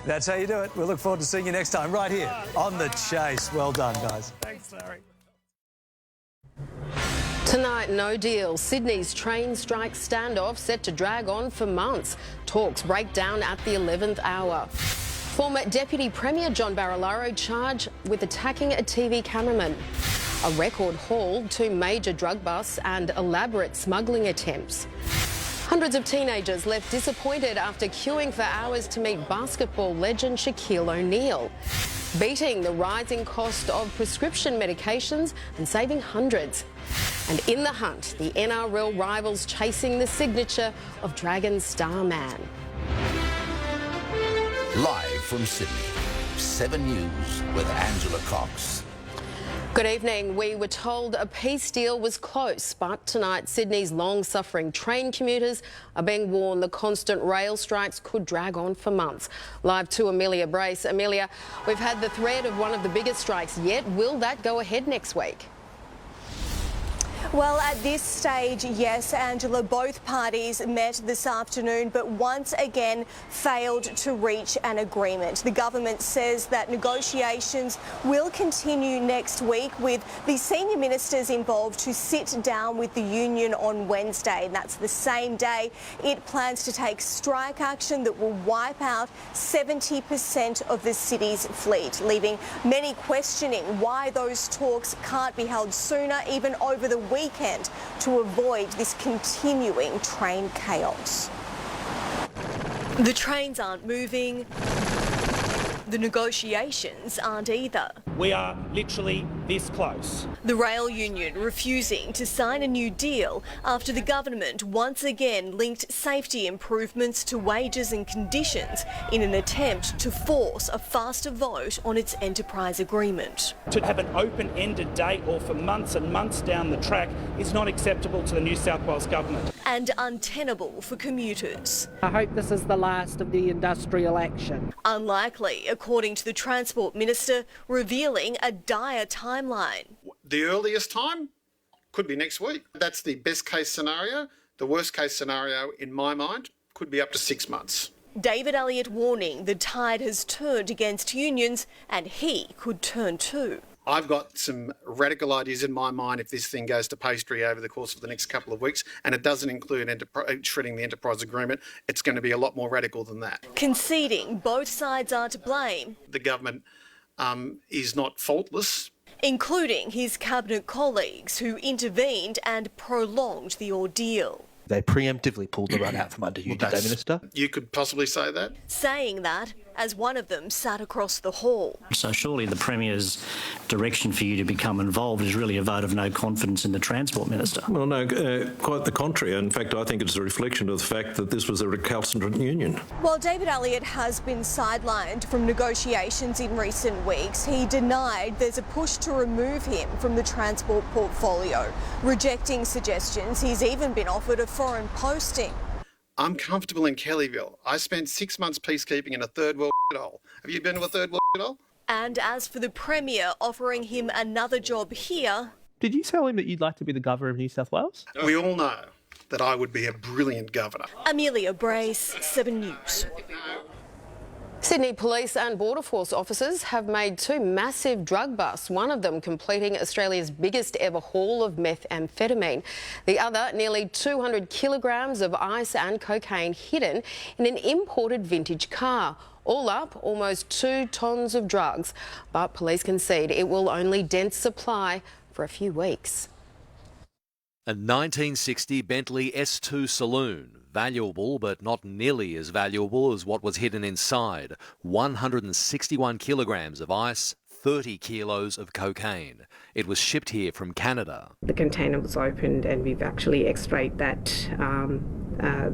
That's how you do it. We'll look forward to seeing you next time right here on The Chase. Well done, guys. Thanks, Larry. Tonight, no deal. Sydney's train strike standoff set to drag on for months. Talks break down at the 11th hour. Former Deputy Premier John Barilaro charged with attacking a TV cameraman. A record haul, 2 major drug busts and elaborate smuggling attempts. Hundreds of teenagers left disappointed after queuing for hours to meet basketball legend Shaquille O'Neal. Beating the rising cost of prescription medications and saving hundreds. And in the hunt, the NRL rivals chasing the signature of Dragons star man. Live from Sydney, 7 News with Angela Cox. Good evening. We were told a peace deal was close, but tonight Sydney's long-suffering train commuters are being warned the constant rail strikes could drag on for months. Live to Amelia Brace. Amelia, we've had the threat of one of the biggest strikes yet. Will that go ahead next week? Well, at this stage, yes, Angela, both parties met this afternoon, but once again failed to reach an agreement. The government says that negotiations will continue next week, with the senior ministers involved to sit down with the union on Wednesday. And that's the same day it plans to take strike action that will wipe out 70% of the city's fleet, leaving many questioning why those talks can't be held sooner, even over the weekend, to avoid this continuing train chaos. The trains aren't moving. The negotiations aren't either. We are literally this close. The rail union refusing to sign a new deal after the government once again linked safety improvements to wages and conditions in an attempt to force a faster vote on its enterprise agreement. To have an open-ended date or for months and months down the track is not acceptable to the New South Wales government. And untenable for commuters. I hope this is the last of the industrial action. Unlikely, according to the Transport Minister, revealing a dire timeline. The earliest time could be next week. That's the best case scenario. The worst case scenario, in my mind, could be up to 6 months. David Elliott warning the tide has turned against unions and he could turn too. I've got some radical ideas in my mind if this thing goes to pastry over the course of the next couple of weeks, and it doesn't include shredding the enterprise agreement. It's going to be a lot more radical than that. Conceding both sides are to blame. The government is not faultless. Including his cabinet colleagues who intervened and prolonged the ordeal. They preemptively pulled the rug out from under you, did they, Minister? You could possibly say that. Saying that as one of them sat across the hall. So surely the Premier's direction for you to become involved is really a vote of no confidence in the Transport Minister. Well, no, quite the contrary. In fact, I think it's a reflection of the fact that this was a recalcitrant union. While David Elliott has been sidelined from negotiations in recent weeks, he denied there's a push to remove him from the transport portfolio, rejecting suggestions he's even been offered a foreign posting. I'm comfortable in Kellyville. I spent 6 months peacekeeping in a third world hole. Have you been to a third world hole? And as for the Premier offering him another job here... Did you tell him that you'd like to be the Governor of New South Wales? We all know that I would be a brilliant governor. Amelia Brace, 7 News. Sydney Police and Border Force officers have made 2 massive drug busts, one of them completing Australia's biggest ever haul of methamphetamine. The other, nearly 200 kilograms of ice and cocaine hidden in an imported vintage car. All up, almost 2 tonnes of drugs. But police concede it will only dent supply for a few weeks. A 1960 Bentley S2 saloon. Valuable, but not nearly as valuable as what was hidden inside. 161 kilograms of ice, 30 kilos of cocaine. It was shipped here from Canada. The container was opened and we've actually x-rayed that,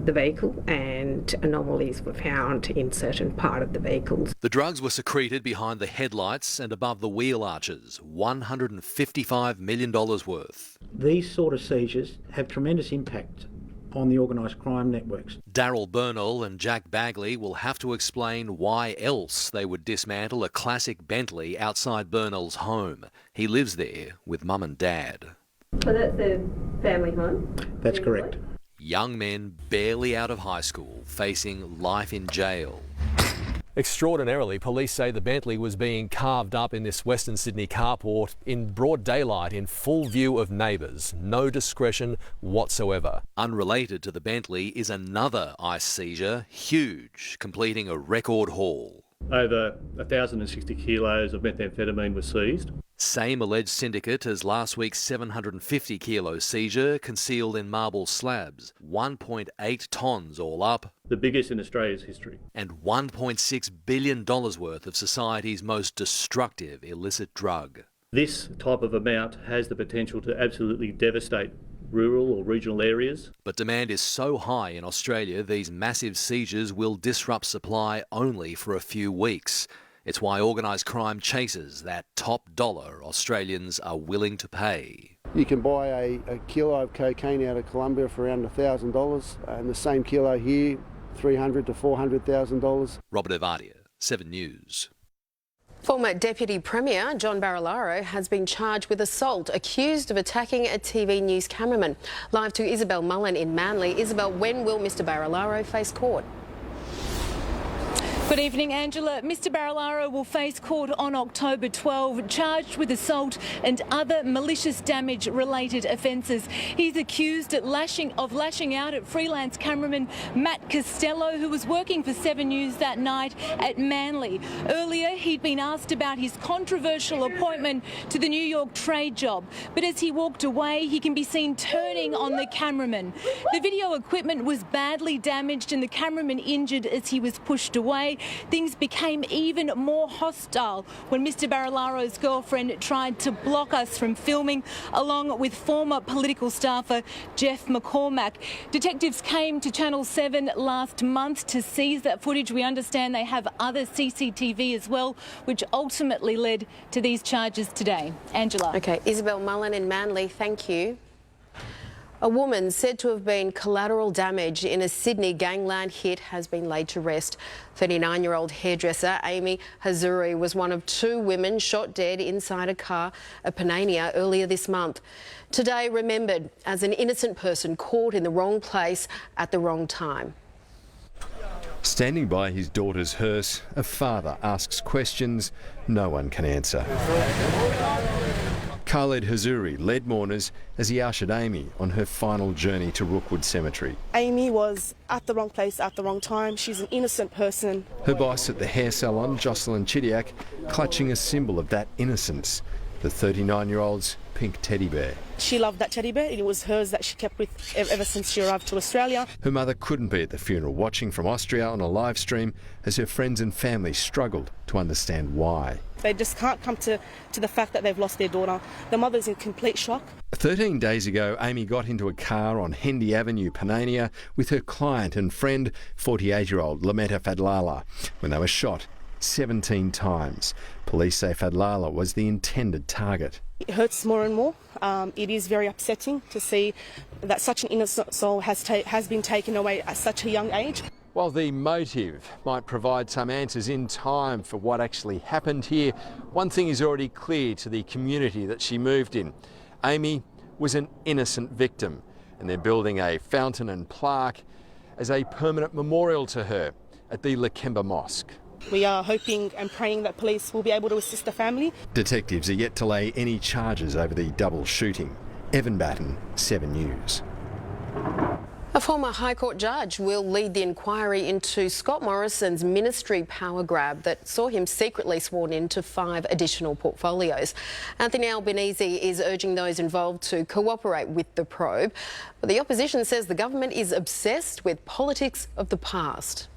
the vehicle, and anomalies were found in certain part of the vehicles. The drugs were secreted behind the headlights and above the wheel arches. $155 million worth. These sort of seizures have tremendous impact on the organised crime networks. Daryl Bernal and Jack Bagley will have to explain why else they would dismantle a classic Bentley outside Bernal's home. He lives there with Mum and Dad. So that's their family home? That's correct. Young men barely out of high school facing life in jail. Extraordinarily, police say the Bentley was being carved up in this Western Sydney carport in broad daylight in full view of neighbours. No discretion whatsoever. Unrelated to the Bentley is another ICE seizure, huge, completing a record haul. Over 1,060 kilos of methamphetamine was seized. Same alleged syndicate as last week's 750 kilo seizure, concealed in marble slabs. 1.8 tonnes all up. The biggest in Australia's history. And $1.6 billion worth of society's most destructive illicit drug. This type of amount has the potential to absolutely devastate rural or regional areas. But demand is so high in Australia, these massive seizures will disrupt supply only for a few weeks. It's why organised crime chases that top dollar Australians are willing to pay. You can buy a kilo of cocaine out of Colombia for around $1,000, and the same kilo here, $300,000 to $400,000. Robert Evadia, 7 News. Former Deputy Premier John Barilaro has been charged with assault, accused of attacking a TV news cameraman. Live to Isabel Mullen in Manly. Isabel, when will Mr Barilaro face court? Good evening, Angela. Mr Barilaro will face court on October 12, charged with assault and other malicious damage-related offences. He's accused of lashing out at freelance cameraman Matt Costello, who was working for 7 News that night at Manly. Earlier, he'd been asked about his controversial appointment to the New York trade job, but as he walked away, he can be seen turning on the cameraman. The video equipment was badly damaged and the cameraman injured as he was pushed away. Things became even more hostile when Mr Barilaro's girlfriend tried to block us from filming, along with former political staffer Jeff McCormack. Detectives came to Channel 7 last month to seize that footage. We understand they have other CCTV as well, which ultimately led to these charges today. Angela. OK, Isabel Mullen in Manly, thank you. A woman said to have been collateral damage in a Sydney gangland hit has been laid to rest. 39-year-old hairdresser Amy Hazuri was one of 2 women shot dead inside a car at Panania earlier this month. Today remembered as an innocent person caught in the wrong place at the wrong time. Standing by his daughter's hearse, a father asks questions no one can answer. Khaled Hazuri led mourners as he ushered Amy on her final journey to Rookwood Cemetery. Amy was at the wrong place at the wrong time. She's an innocent person. Her boss at the hair salon, Jocelyn Chidiak, clutching a symbol of that innocence, the 39-year-old's pink teddy bear. She loved that teddy bear. It was hers that she kept with ever since she arrived to Australia. Her mother couldn't be at the funeral, watching from Austria on a live stream as her friends and family struggled to understand why. They just can't come to the fact that they've lost their daughter. The mother's in complete shock. 13 days ago, Amy got into a car on Hendy Avenue, Panania, with her client and friend, 48-year-old Lametta Fadlala, when they were shot 17 times. Police say Fadlala was the intended target. It hurts more and more. It is very upsetting to see that such an innocent soul has been taken away at such a young age. While the motive might provide some answers in time for what actually happened here, one thing is already clear to the community that she moved in. Amy was an innocent victim, and they're building a fountain and plaque as a permanent memorial to her at the Lakemba Mosque. We are hoping and praying that police will be able to assist the family. Detectives are yet to lay any charges over the double shooting. Evan Batten, 7 News. A former High Court judge will lead the inquiry into Scott Morrison's ministry power grab that saw him secretly sworn into 5 additional portfolios. Anthony Albanese is urging those involved to cooperate with the probe, but the opposition says the government is obsessed with politics of the past.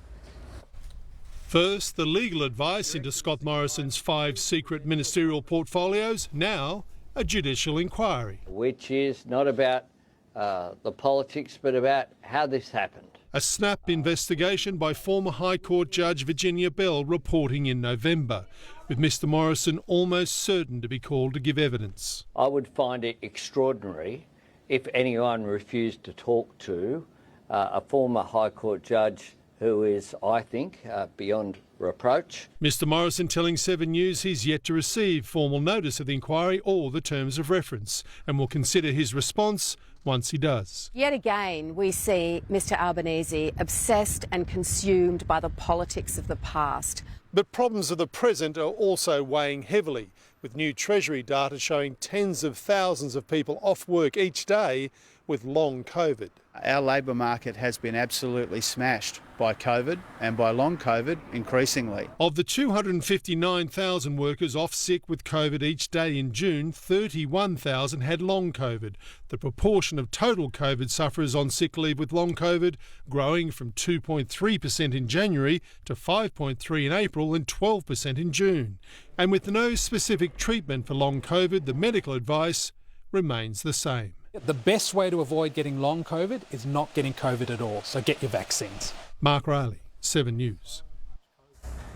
First, the legal advice into Scott Morrison's 5 secret ministerial portfolios, now a judicial inquiry. Which is not about the politics, but about how this happened. A snap investigation by former High Court Judge Virginia Bell reporting in November, with Mr Morrison almost certain to be called to give evidence. I would find it extraordinary if anyone refused to talk to a former High Court judge who is, I think, beyond reproach. Mr Morrison telling 7 News he's yet to receive formal notice of the inquiry or the terms of reference, and will consider his response once he does. Yet again, we see Mr Albanese obsessed and consumed by the politics of the past. But problems of the present are also weighing heavily, with new Treasury data showing tens of thousands of people off work each day with long COVID. Our labour market has been absolutely smashed by COVID and by long COVID increasingly. Of the 259,000 workers off sick with COVID each day in June, 31,000 had long COVID. The proportion of total COVID sufferers on sick leave with long COVID growing from 2.3% in January to 5.3% in April and 12% in June. And with no specific treatment for long COVID, the medical advice remains the same. The best way to avoid getting long COVID is not getting COVID at all, so get your vaccines. Mark Riley, 7 News.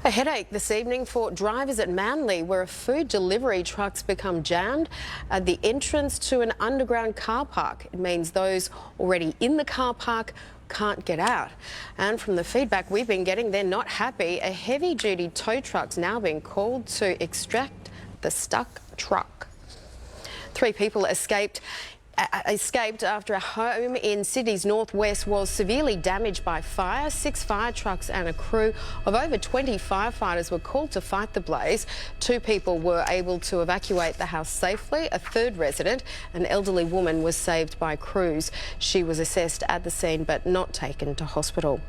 A headache this evening for drivers at Manly, where a food delivery truck's become jammed at the entrance to an underground car park. It means those already in the car park can't get out. And from the feedback we've been getting, they're not happy. A heavy-duty tow truck's now being called to extract the stuck truck. 3 people escaped after a home in Sydney's northwest was severely damaged by fire. 6 fire trucks and a crew of over 20 firefighters were called to fight the blaze. 2 people were able to evacuate the house safely. A 3rd resident, an elderly woman, was saved by crews. She was assessed at the scene but not taken to hospital.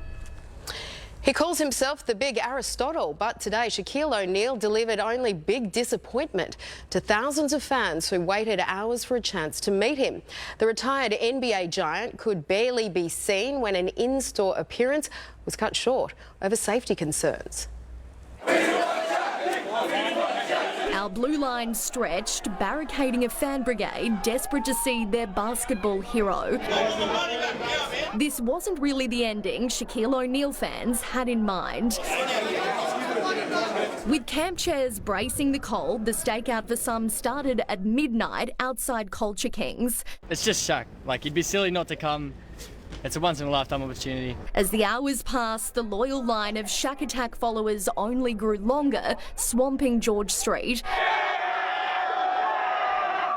He calls himself the big Aristotle, but today Shaquille O'Neal delivered only big disappointment to thousands of fans who waited hours for a chance to meet him. The retired NBA giant could barely be seen when an in-store appearance was cut short over safety concerns. Our blue line stretched, barricading a fan brigade desperate to see their basketball hero. This wasn't really the ending Shaquille O'Neal fans had in mind. With camp chairs bracing the cold, the stakeout for some started at midnight outside Culture Kings. It's just Shaq. Like, he'd be silly not to come. It's a once-in-a-lifetime opportunity. As the hours passed, the loyal line of Shaq Attack followers only grew longer, swamping George Street.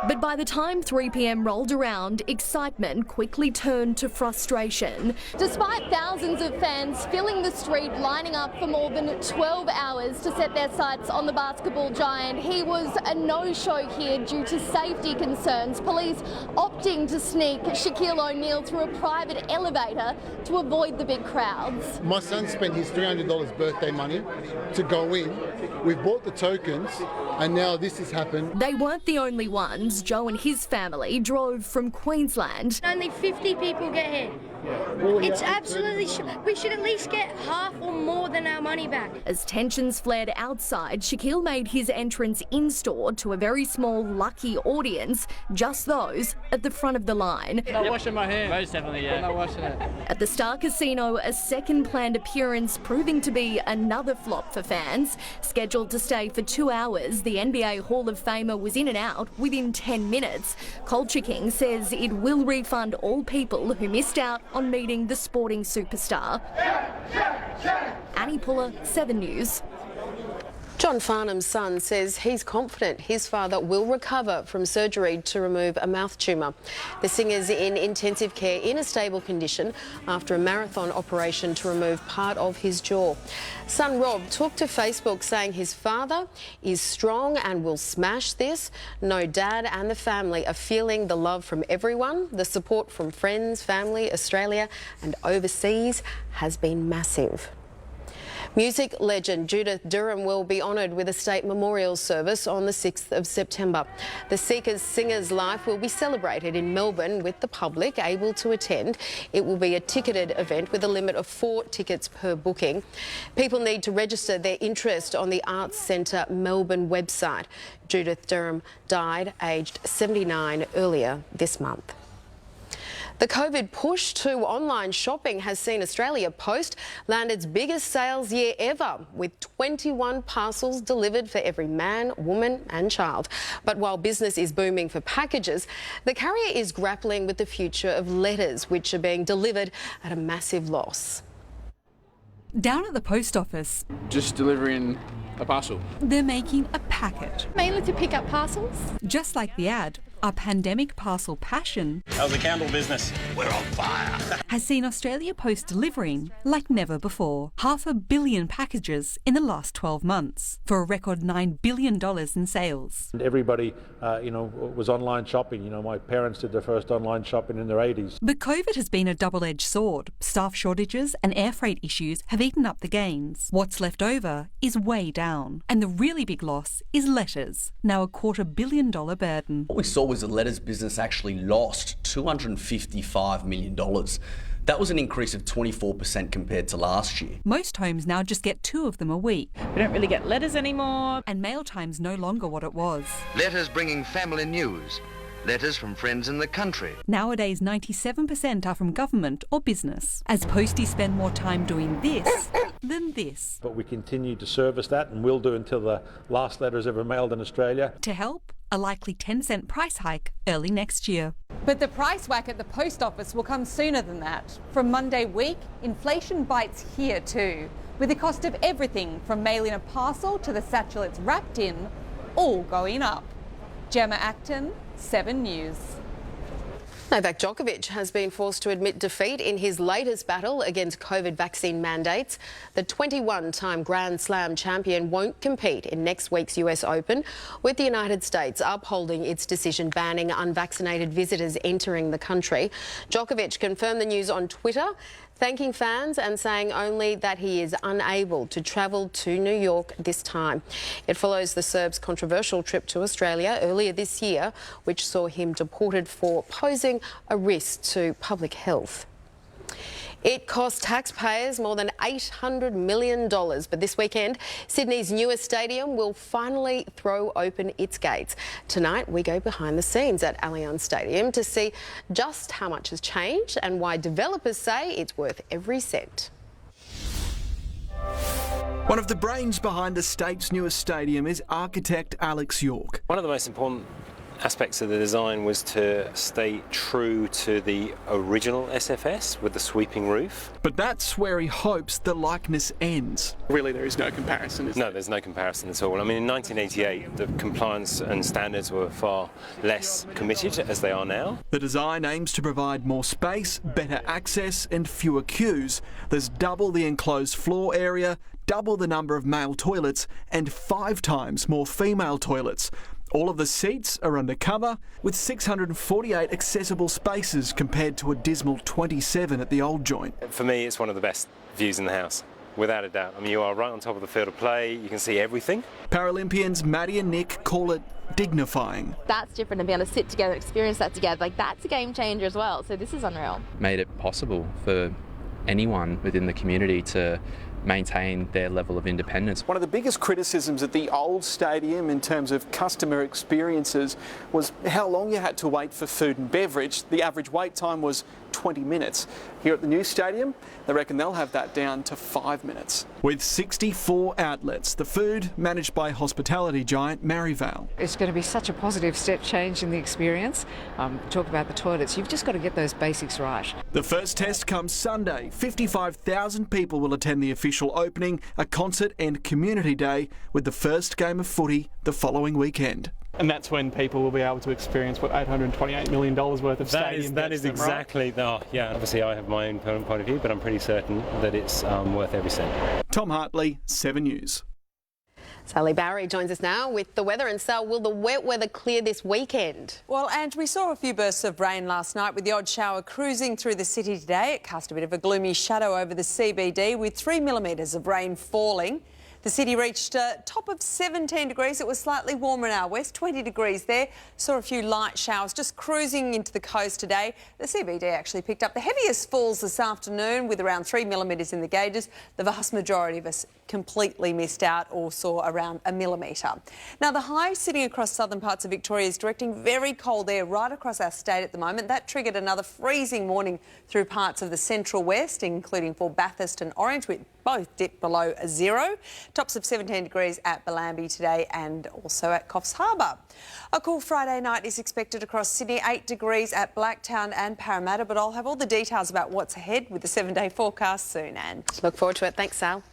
But by the time 3 p.m. rolled around, excitement quickly turned to frustration. Despite thousands of fans filling the street, lining up for more than 12 hours to set their sights on the basketball giant, he was a no-show here due to safety concerns. Police opting to sneak Shaquille O'Neal through a private elevator to avoid the big crowds. My son spent his $300 birthday money to go in. We've bought the tokens and now this has happened. They weren't the only ones. Joe and his family drove from Queensland. Only 50 people get here. It's absolutely... we should at least get half or more than our money back. As tensions flared outside, Shaquille made his entrance in-store to a very small, lucky audience, just those at the front of the line. Not washing my hands. Most definitely, yeah. Not washing it. At the Star Casino, a second planned appearance proving to be another flop for fans. Scheduled to stay for 2 hours, the NBA Hall of Famer was in and out within 10 minutes. Culture King says it will refund all people who missed out on meeting the sporting superstar. Annie Puller, 7 News. John Farnham's son says he's confident his father will recover from surgery to remove a mouth tumour. The singer's in intensive care in a stable condition after a marathon operation to remove part of his jaw. Son Rob took to Facebook saying his father is strong and will smash this. No, Dad and the family are feeling the love from everyone. The support from friends, family, Australia and overseas has been massive. Music legend Judith Durham will be honoured with a state memorial service on the 6th of September. The Seekers singer's life will be celebrated in Melbourne with the public able to attend. It will be a ticketed event with a limit of 4 tickets per booking. People need to register their interest on the Arts Centre Melbourne website. Judith Durham died aged 79 earlier this month. The COVID push to online shopping has seen Australia Post land its biggest sales year ever, with 21 parcels delivered for every man, woman and child. But while business is booming for packages, the carrier is grappling with the future of letters, which are being delivered at a massive loss. Down at the post office, just delivering a parcel. They're making a packet. Mainly to pick up parcels. Just like the ad a pandemic parcel passion. How's the candle business? We're on fire. Has seen Australia Post delivering like never before. 500 million packages in the last 12 months for a record $9 billion in sales. Everybody, was online shopping. My parents did their first online shopping in their 80s. But COVID has been a double-edged sword. Staff shortages and air freight issues have eaten up the gains. What's left over is way down. And the really big loss is letters, now a $250 million burden. What we saw was the letters business actually lost $255 million. That was an increase of 24% compared to last year. Most homes now just get 2 of them a week. We don't really get letters anymore. And mail time's no longer what it was. Letters bringing family news. Letters from friends in the country. Nowadays, 97% are from government or business, as posties spend more time doing this than this. But we continue to service that, and will do until the last letter's ever mailed in Australia. To help, a likely 10-cent price hike early next year. But the price whack at the post office will come sooner than that. From Monday week, inflation bites here too, with the cost of everything from mailing a parcel to the satchel it's wrapped in, all going up. Gemma Acton, 7 News. Novak Djokovic has been forced to admit defeat in his latest battle against COVID vaccine mandates. The 21-time Grand Slam champion won't compete in next week's US Open, with the United States upholding its decision banning unvaccinated visitors entering the country. Djokovic confirmed the news on Twitter, thanking fans and saying only that he is unable to travel to New York this time. It follows the Serb's controversial trip to Australia earlier this year, which saw him deported for posing a risk to public health. It cost taxpayers more than $800 million, but this weekend, Sydney's newest stadium will finally throw open its gates. Tonight, we go behind the scenes at Allianz Stadium to see just how much has changed and why developers say it's worth every cent. One of the brains behind the state's newest stadium is architect Alex York. One of the most important aspects of the design was to stay true to the original SFS with the sweeping roof. But that's where he hopes the likeness ends. Really, there is no comparison, is there? No, there's no comparison at all. I mean, in 1988, the compliance and standards were far less committed as they are now. The design aims to provide more space, better access and fewer queues. There's double the enclosed floor area, double the number of male toilets and 5 times more female toilets. All of the seats are undercover, with 648 accessible spaces compared to a dismal 27 at the old joint. For me, it's one of the best views in the house, without a doubt. I mean, you are right on top of the field of play, you can see everything. Paralympians Maddie and Nick call it dignifying. That's different, and being able to sit together, experience that together, like that's a game changer as well, so this is unreal. Made it possible for anyone within the community to maintain their level of independence. One of the biggest criticisms at the old stadium in terms of customer experiences was how long you had to wait for food and beverage. The average wait time was 20 minutes. Here at the new stadium, they reckon they'll have that down to 5 minutes. With 64 outlets, the food managed by hospitality giant Maryvale. It's going to be such a positive step change in the experience. Talk about the toilets, you've just got to get those basics right. The first test comes Sunday. 55,000 people will attend the official opening, a concert and community day, with the first game of footy the following weekend. And that's when people will be able to experience what $828 million worth of stadium. That is exactly, right? Yeah, obviously I have my own point of view, but I'm pretty certain that it's worth every cent. Tom Hartley, 7 News. Sally Barry joins us now with the weather. And Sal, will the wet weather clear this weekend? Well, Ange, we saw a few bursts of rain last night with the odd shower cruising through the city today. It cast a bit of a gloomy shadow over the CBD with 3 millimetres of rain falling. The city reached a top of 17 degrees. It was slightly warmer in our west, 20 degrees there. Saw a few light showers just cruising into the coast today. The CBD actually picked up the heaviest falls this afternoon with around 3 millimetres in the gauges. The vast majority of us completely missed out or saw around 1 millimetre. Now, the high sitting across southern parts of Victoria is directing very cold air right across our state at the moment. That triggered another freezing morning through parts of the central west, including for Bathurst and Orange, which both dipped below 0. Tops of 17 degrees at Bellambi today and also at Coffs Harbour. A cool Friday night is expected across Sydney, 8 degrees at Blacktown and Parramatta, but I'll have all the details about what's ahead with the 7-day forecast soon, and look forward to it. Thanks, Sal.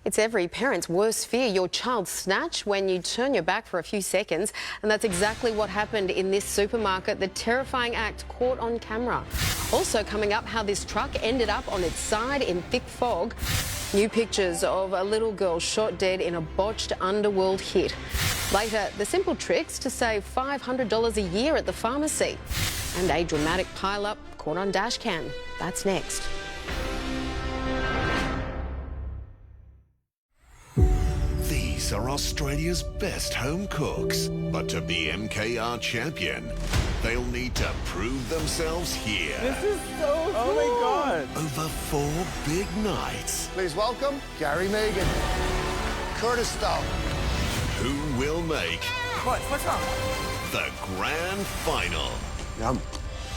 It's every parent's worst fear, your child snatched when you turn your back for a few seconds. And that's exactly what happened in this supermarket. The terrifying act caught on camera. Also coming up, how this truck ended up on its side in thick fog. New pictures of a little girl shot dead in a botched underworld hit. Later, the simple tricks to save $500 a year at the pharmacy. And a dramatic pile-up caught on dash cam. That's next. These are Australia's best home cooks. But to be MKR champion, they'll need to prove themselves here. This is so cool. Oh my God. Over 4 big nights. Please welcome Gary Megan. Curtis Stowe. Who will make What's wrong? the grand final? Yum.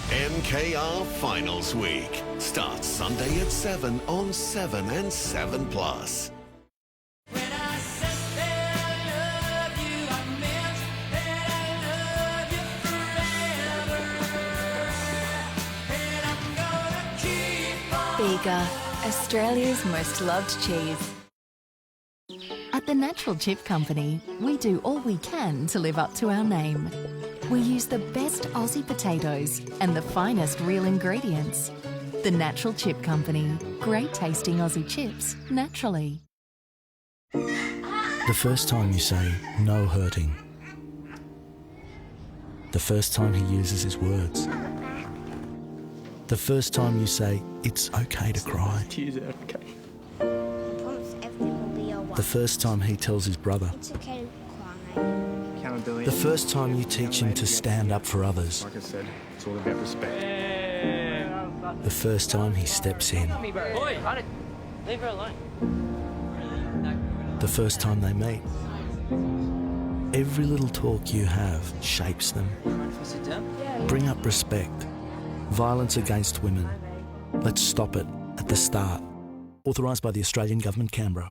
MKR Finals Week starts Sunday at 7 on 7 and 7+. Bega, Australia's most loved cheese. At the Natural Chip Company, we do all we can to live up to our name. We use the best Aussie potatoes and the finest real ingredients. The Natural Chip Company, great tasting Aussie chips, naturally. The first time you say, no hurting. The first time he uses his words. The first time you say, it's okay to cry. It's okay. The first time he tells his brother. It's okay to cry. Accountability. The first time you teach him to stand up for others. Like I said, it's all about respect. The first time he steps in. Boy, leave her alone. The first time they meet. Every little talk you have shapes them. Bring up respect. Violence against women. Let's stop it at the start. Authorised by the Australian Government, Canberra.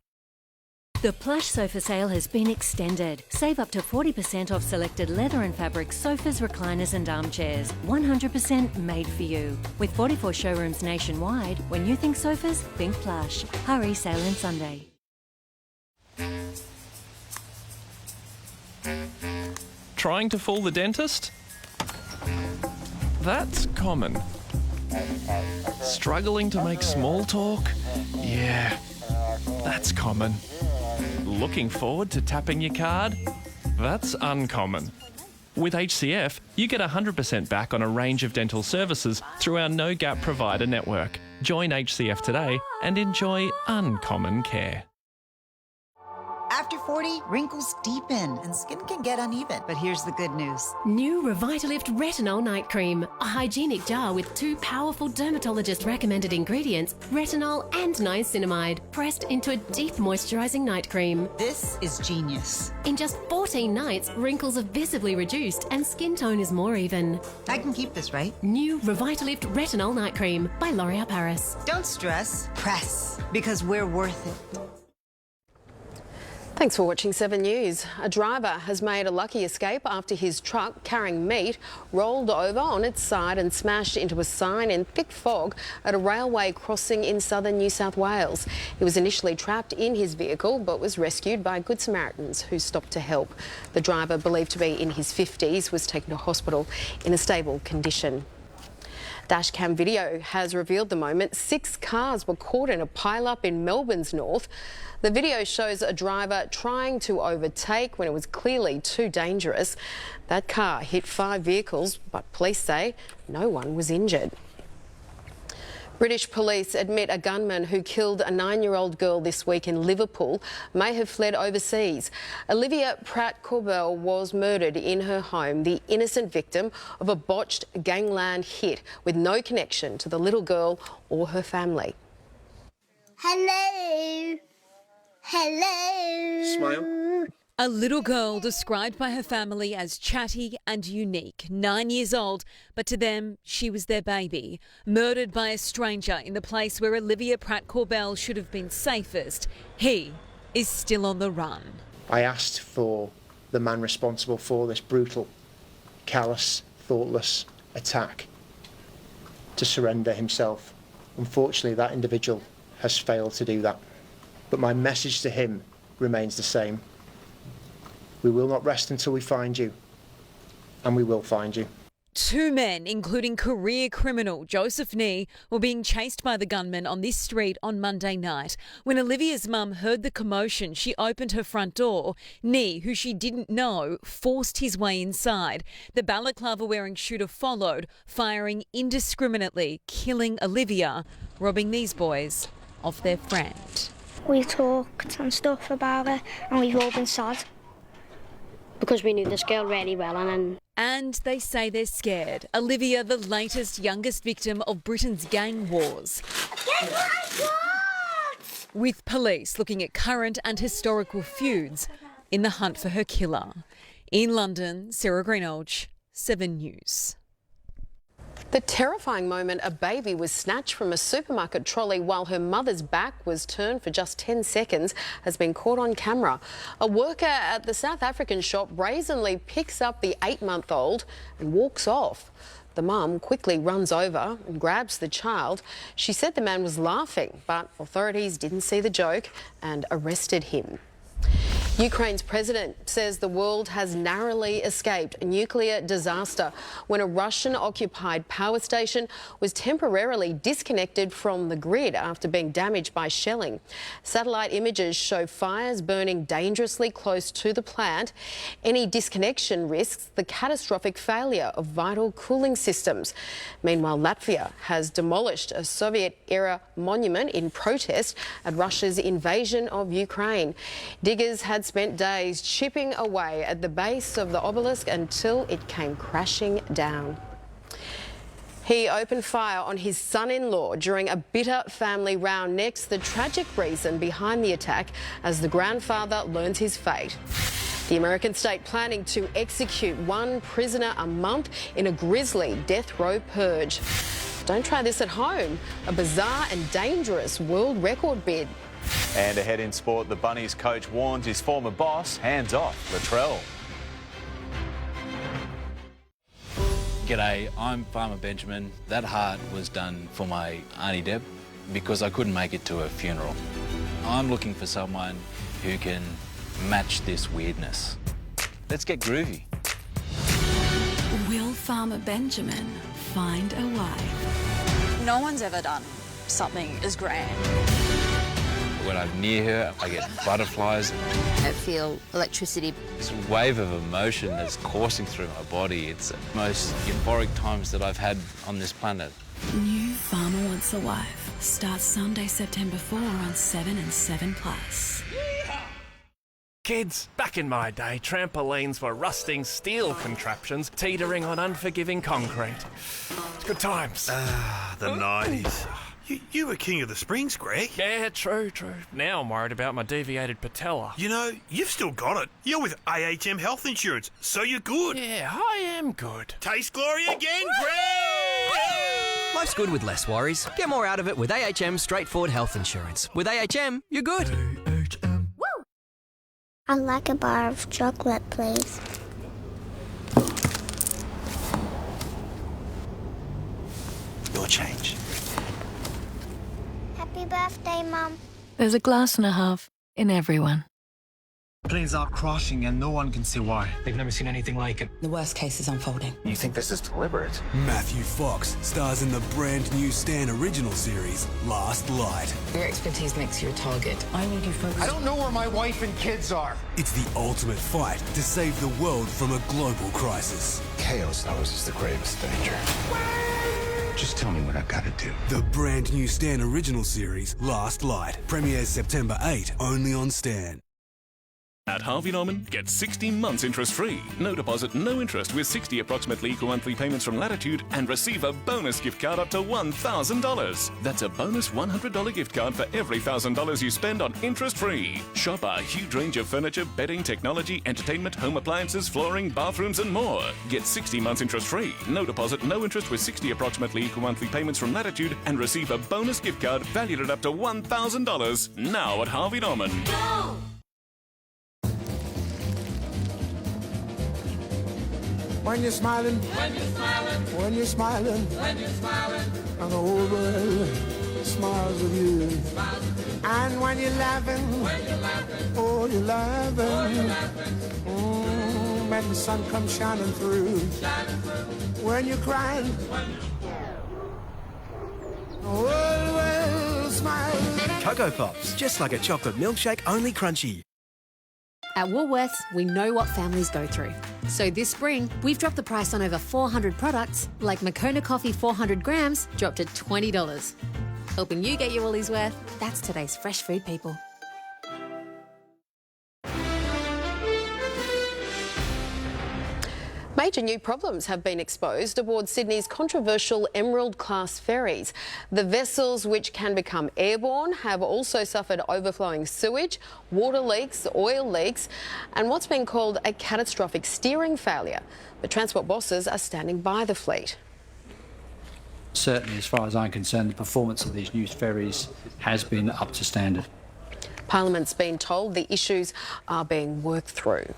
The plush sofa sale has been extended. Save up to 40% off selected leather and fabric sofas, recliners and armchairs. 100% made for you. With 44 showrooms nationwide, when you think sofas, think plush. Hurry, sale ends Sunday. Trying to fool the dentist? That's common. Struggling to make small talk? Yeah, that's common. Looking forward to tapping your card? That's uncommon. With HCF, you get 100% back on a range of dental services through our no-gap provider network. Join HCF today and enjoy uncommon care. After 40, wrinkles deepen and skin can get uneven. But here's the good news. New Revitalift Retinol Night Cream. A hygienic jar with 2 powerful dermatologist-recommended ingredients, retinol and niacinamide, pressed into a deep moisturising night cream. This is genius. In just 14 nights, wrinkles are visibly reduced and skin tone is more even. I can keep this, right? New Revitalift Retinol Night Cream by L'Oréal Paris. Don't stress, press, because we're worth it. Thanks for watching 7 News. A driver has made a lucky escape after his truck carrying meat rolled over on its side and smashed into a sign in thick fog at a railway crossing in southern New South Wales. He was initially trapped in his vehicle but was rescued by Good Samaritans who stopped to help. The driver, believed to be in his 50s, was taken to hospital in a stable condition. Dashcam video has revealed the moment 6 cars were caught in a pile-up in Melbourne's north. The video shows a driver trying to overtake when it was clearly too dangerous. That car hit 5 vehicles, but police say no one was injured. British police admit a gunman who killed a 9-year-old girl this week in Liverpool may have fled overseas. Olivia Pratt-Corbell was murdered in her home, the innocent victim of a botched gangland hit with no connection to the little girl or her family. Hello. Hello. Smile. A little girl described by her family as chatty and unique, 9 years old, but to them, she was their baby. Murdered by a stranger in the place where Olivia Pratt-Corbell should have been safest. He is still on the run. I asked for the man responsible for this brutal, callous, thoughtless attack to surrender himself. Unfortunately, that individual has failed to do that. But my message to him remains the same. We will not rest until we find you, and we will find you. 2 men, including career criminal Joseph Nee, were being chased by the gunman on this street on Monday night. When Olivia's mum heard the commotion, she opened her front door. Nee, who she didn't know, forced his way inside. The balaclava-wearing shooter followed, firing indiscriminately, killing Olivia, robbing these boys of their friend. We talked and stuff about it, and we've all been sad. Because we knew this girl really well, And they say they're scared. Olivia, the latest, youngest victim of Britain's gang wars. With police looking at current and historical feuds in the hunt for her killer. In London, Sarah Greenhalgh, 7 News. The terrifying moment a baby was snatched from a supermarket trolley while her mother's back was turned for just 10 seconds has been caught on camera. A worker at the South African shop brazenly picks up the 8-month-old and walks off. The mum quickly runs over and grabs the child. She said the man was laughing, but authorities didn't see the joke and arrested him. Ukraine's president says the world has narrowly escaped a nuclear disaster when a Russian-occupied power station was temporarily disconnected from the grid after being damaged by shelling. Satellite images show fires burning dangerously close to the plant. Any disconnection risks the catastrophic failure of vital cooling systems. Meanwhile, Latvia has demolished a Soviet-era monument in protest at Russia's invasion of Ukraine. Diggers had spent days chipping away at the base of the obelisk until it came crashing down. He opened fire on his son-in-law during a bitter family row next, the tragic reason behind the attack as the grandfather learns his fate. The American state planning to execute 1 prisoner a month in a grisly death row purge. Don't try this at home. A bizarre and dangerous world record bid. And ahead in sport, the Bunnies coach warns his former boss, hands off Latrell. G'day, I'm Farmer Benjamin. That heart was done for my Auntie Deb because I couldn't make it to her funeral. I'm looking for someone who can match this weirdness. Let's get groovy. Will Farmer Benjamin find a wife? No one's ever done something as grand. When I'm near her, I get butterflies. I feel electricity. This wave of emotion that's coursing through my body. It's the most euphoric times that I've had on this planet. New Farmer Wants a Wife starts Sunday, September 4 on 7 and 7+. Kids, back in my day, trampolines were rusting steel contraptions teetering on unforgiving concrete. Good times. The 90s. You were king of the springs, Greg. Yeah, true. Now I'm worried about my deviated patella. You know, you've still got it. You're with AHM Health Insurance, so you're good. Yeah, I am good. Taste glory again, Greg! Life's good with less worries. Get more out of it with AHM Straightforward Health Insurance. With AHM, you're good. AHM. Woo! I'd like a bar of chocolate, please. Your change. Happy birthday, Mum. There's a glass and a half in everyone. Planes are crashing and no one can say why. They've never seen anything like it. The worst case is unfolding. You think this is deliberate? Matthew Fox stars in the brand new Stan original series, Last Light. Your expertise makes you a target. I need you focused. I don't know where my wife and kids are. It's the ultimate fight to save the world from a global crisis. Chaos knows is the gravest danger. Just tell me what I've got to do. The brand new Stan original series, Last Light, premieres September 8, only on Stan. At Harvey Norman, get 60 months interest-free. No deposit, no interest with 60 approximately equal monthly payments from Latitude and receive a bonus gift card up to $1,000. That's a bonus $100 gift card for every $1,000 you spend on interest-free. Shop our huge range of furniture, bedding, technology, entertainment, home appliances, flooring, bathrooms and more. Get 60 months interest-free. No deposit, no interest with 60 approximately equal monthly payments from Latitude and receive a bonus gift card valued at up to $1,000. Now at Harvey Norman. Go! When you're smiling, when you're smiling, when you're smiling, when you're smiling, and the whole world smiles with you. And when you're laughing, oh, you're laughing. When the sun comes shining through. When you're crying, oh, well, smile. Cocoa Pops, just like a chocolate milkshake, only crunchy. At Woolworths, we know what families go through. So this spring, we've dropped the price on over 400 products, like Moccona coffee 400 grams, dropped at $20. Helping you get your Woolies worth, that's today's fresh food people. Major new problems have been exposed aboard Sydney's controversial Emerald-class ferries. The vessels, which can become airborne, have also suffered overflowing sewage, water leaks, oil leaks, and what's been called a catastrophic steering failure. But transport bosses are standing by the fleet. Certainly, as far as I'm concerned, the performance of these new ferries has been up to standard. Parliament's been told the issues are being worked through.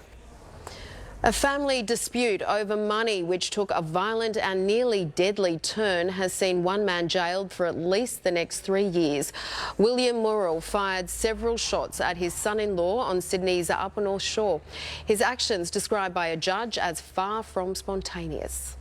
A family dispute over money, which took a violent and nearly deadly turn, has seen one man jailed for at least the next 3 years. William Morrison fired several shots at his son-in-law on Sydney's Upper North Shore. His actions described by a judge as far from spontaneous.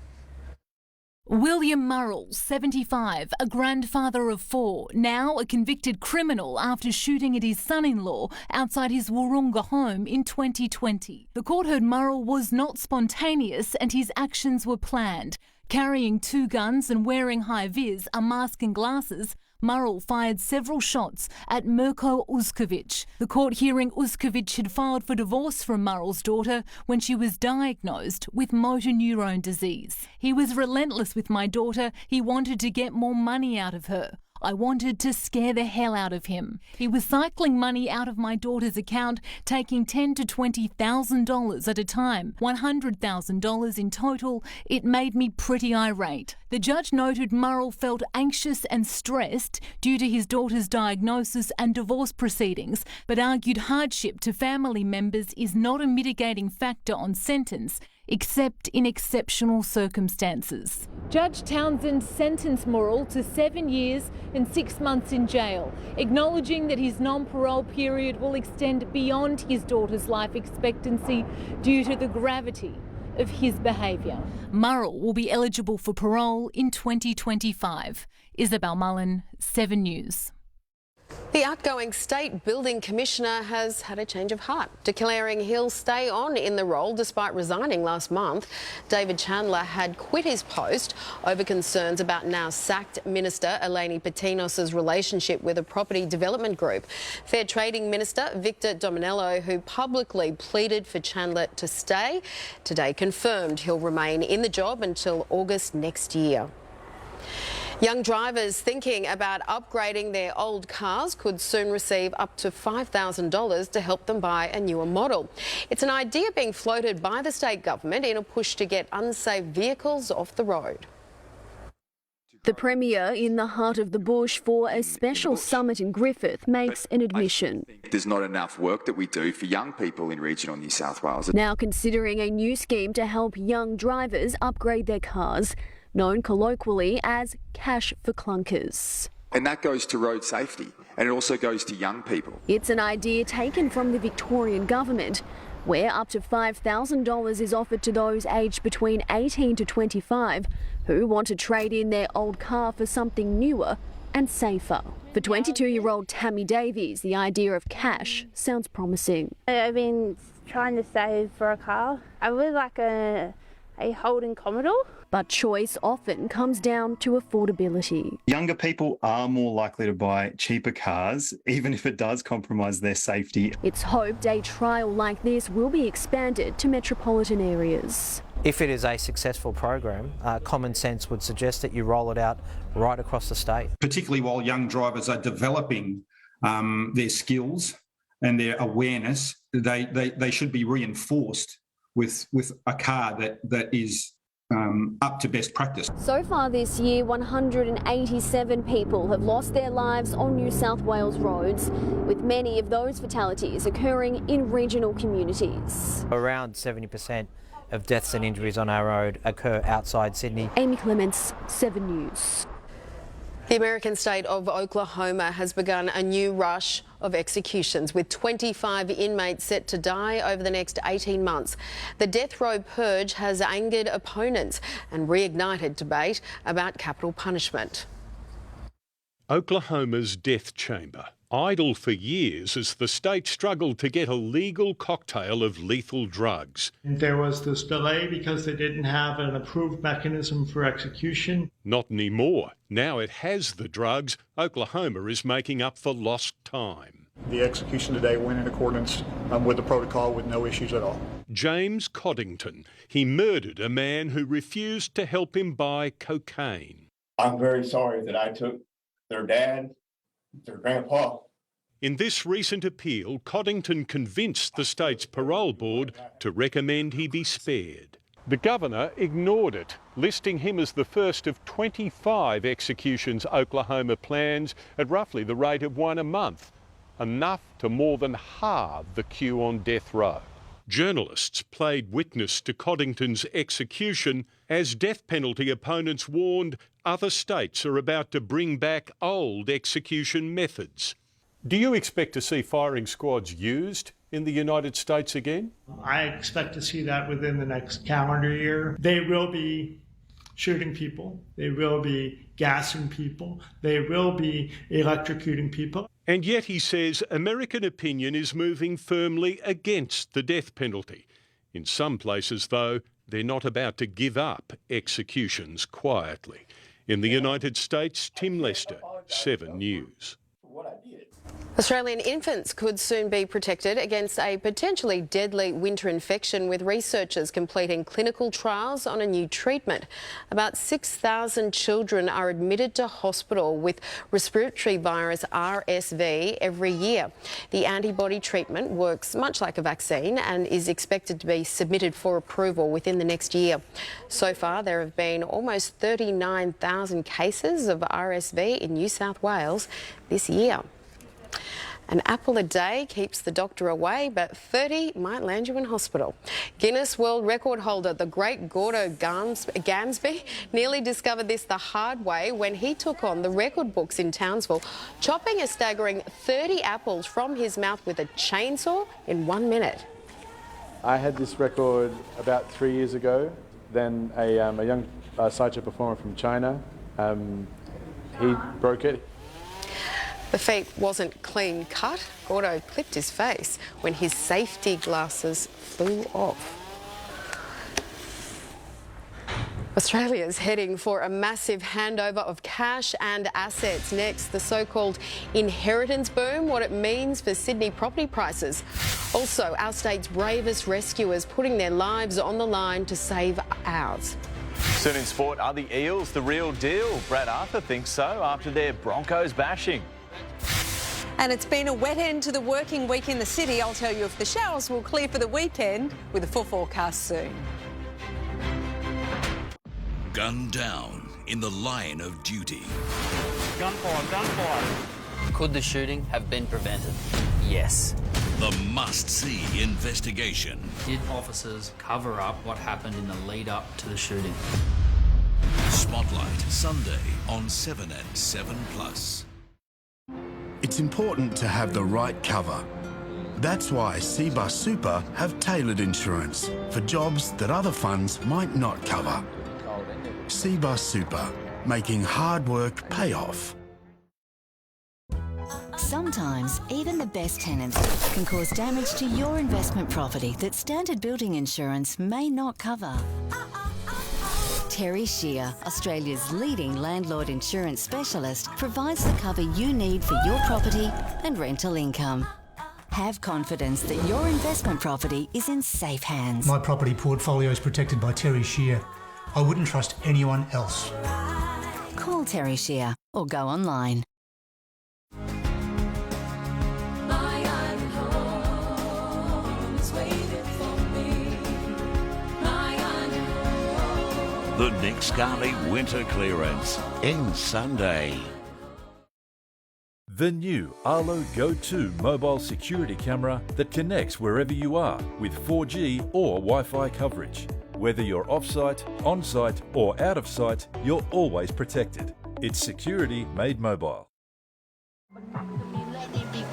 William Morrison, 75, a grandfather of 4, now a convicted criminal after shooting at his son-in-law outside his Wahroonga home in 2020. The court heard Morrison was not spontaneous and his actions were planned. Carrying 2 guns and wearing high-vis, a mask and glasses, Morrison fired several shots at Mirko Uskovic. The court hearing Uskovic had filed for divorce from Morrison's daughter when she was diagnosed with motor neurone disease. He was relentless with my daughter. He wanted to get more money out of her. I wanted to scare the hell out of him. He was cycling money out of my daughter's account, taking $10,000 to $20,000 at a time, $100,000 in total. It made me pretty irate. The judge noted Morrison felt anxious and stressed due to his daughter's diagnosis and divorce proceedings, but argued hardship to family members is not a mitigating factor on sentence, except in exceptional circumstances. Judge Townsend sentenced Morrison to 7 years and 6 months in jail, acknowledging that his non-parole period will extend beyond his daughter's life expectancy due to the gravity of his behaviour. Morrison will be eligible for parole in 2025. Isabel Mullen, 7 News. The outgoing State Building Commissioner has had a change of heart, declaring he'll stay on in the role despite resigning last month. David Chandler had quit his post over concerns about now sacked Minister Eleni Patinos' relationship with a property development group. Fair Trading Minister Victor Dominello, who publicly pleaded for Chandler to stay, today confirmed he'll remain in the job until August next year. Young drivers thinking about upgrading their old cars could soon receive up to $5,000 to help them buy a newer model. It's an idea being floated by the state government in a push to get unsafe vehicles off the road. The Premier, in the heart of the bush for a special summit in Griffith, makes an admission. There's not enough work that we do for young people in regional New South Wales. Now considering a new scheme to help young drivers upgrade their cars, known colloquially as cash for clunkers. And that goes to road safety, and it also goes to young people. It's an idea taken from the Victorian government, where up to $5,000 is offered to those aged between 18 to 25 who want to trade in their old car for something newer and safer. For 22-year-old Tammy Davies, the idea of cash sounds promising. I've been trying to save for a car. I would like a Holden Commodore. But choice often comes down to affordability. Younger people are more likely to buy cheaper cars, even if it does compromise their safety. It's hoped a trial like this will be expanded to metropolitan areas. If it is a successful program, common sense would suggest that you roll it out right across the state. Particularly while young drivers are developing their skills and their awareness, they should be reinforced with a car that is up to best practice. So far this year, 187 people have lost their lives on New South Wales roads, with many of those fatalities occurring in regional communities. Around 70% of deaths and injuries on our road occur outside Sydney. Amy Clements, 7 News. The American state of Oklahoma has begun a new rush of executions, with 25 inmates set to die over the next 18 months. The death row purge has angered opponents and reignited debate about capital punishment. Oklahoma's death chamber, idle for years as the state struggled to get a legal cocktail of lethal drugs. There was this delay because they didn't have an approved mechanism for execution. Not anymore. Now it has the drugs. Oklahoma is making up for lost time. The execution today went in accordance with the protocol with no issues at all. James Coddington. He murdered a man who refused to help him buy cocaine. I'm very sorry that I took their dad, their grandpa. In this recent appeal, Coddington convinced the state's parole board to recommend he be spared. The governor ignored it, listing him as the first of 25 executions Oklahoma plans at roughly the rate of one a month, enough to more than halve the queue on death row. Journalists played witness to Coddington's execution as death penalty opponents warned other states are about to bring back old execution methods. Do you expect to see firing squads used in the United States again? I expect to see that within the next calendar year. They will be shooting people. They will be gassing people. They will be electrocuting people. And yet he says American opinion is moving firmly against the death penalty. In some places, though, they're not about to give up executions quietly. In the United States, Tim Lester, 7 News. Australian infants could soon be protected against a potentially deadly winter infection, with researchers completing clinical trials on a new treatment. About 6,000 children are admitted to hospital with respiratory virus RSV every year. The antibody treatment works much like a vaccine and is expected to be submitted for approval within the next year. So far, there have been almost 39,000 cases of RSV in New South Wales this year. An apple a day keeps the doctor away, but 30 might land you in hospital. Guinness World Record holder, the great Gordo Gamsby, nearly discovered this the hard way when he took on the record books in Townsville, chopping a staggering 30 apples from his mouth with a chainsaw in 1 minute. I had this record about 3 years ago. Then a young sideshow performer from China, he broke it. The feat wasn't clean cut. Gordo clipped his face when his safety glasses flew off. Australia's heading for a massive handover of cash and assets. Next, the so-called inheritance boom, what it means for Sydney property prices. Also, our state's bravest rescuers putting their lives on the line to save ours. Soon in sport, are the Eels the real deal? Brad Arthur thinks so after their Broncos bashing. And it's been a wet end to the working week in the city. I'll tell you if the showers will clear for the weekend with a full forecast soon. Gunned down in the line of duty. Gunfire. Could the shooting have been prevented? Yes. The must-see investigation. Did officers cover up what happened in the lead-up to the shooting? Spotlight, Sunday on 7 and 7+. It's important to have the right cover. That's why Cbus Super have tailored insurance for jobs that other funds might not cover. Cbus Super, making hard work pay off. Sometimes, even the best tenants can cause damage to your investment property that standard building insurance may not cover. Terry Shear, Australia's leading landlord insurance specialist, provides the cover you need for your property and rental income. Have confidence that your investment property is in safe hands. My property portfolio is protected by Terry Shear. I wouldn't trust anyone else. Call Terry Shear or go online. The Nick Scarley Winter Clearance ends Sunday. The new Arlo Go 2 mobile security camera that connects wherever you are with 4G or Wi-Fi coverage. Whether you're off-site, on-site or out of sight, you're always protected. It's security made mobile. Let me be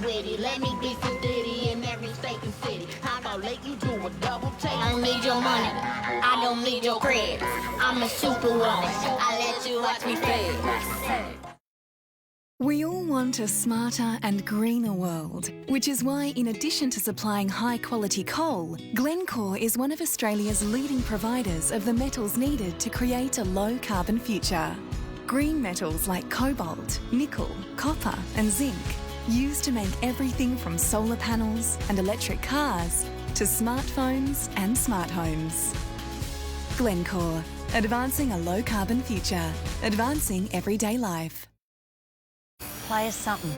witty, let me be so ditty in every state and city. How about let you do a double take? I don't need your money, I don't need your credit. I'm a superwoman, I let you watch me fade. We all want a smarter and greener world, which is why in addition to supplying high-quality coal, Glencore is one of Australia's leading providers of the metals needed to create a low-carbon future. Green metals like cobalt, nickel, copper and zinc, used to make everything from solar panels and electric cars to smartphones and smart homes. Glencore, advancing a low-carbon future, advancing everyday life. Play us something.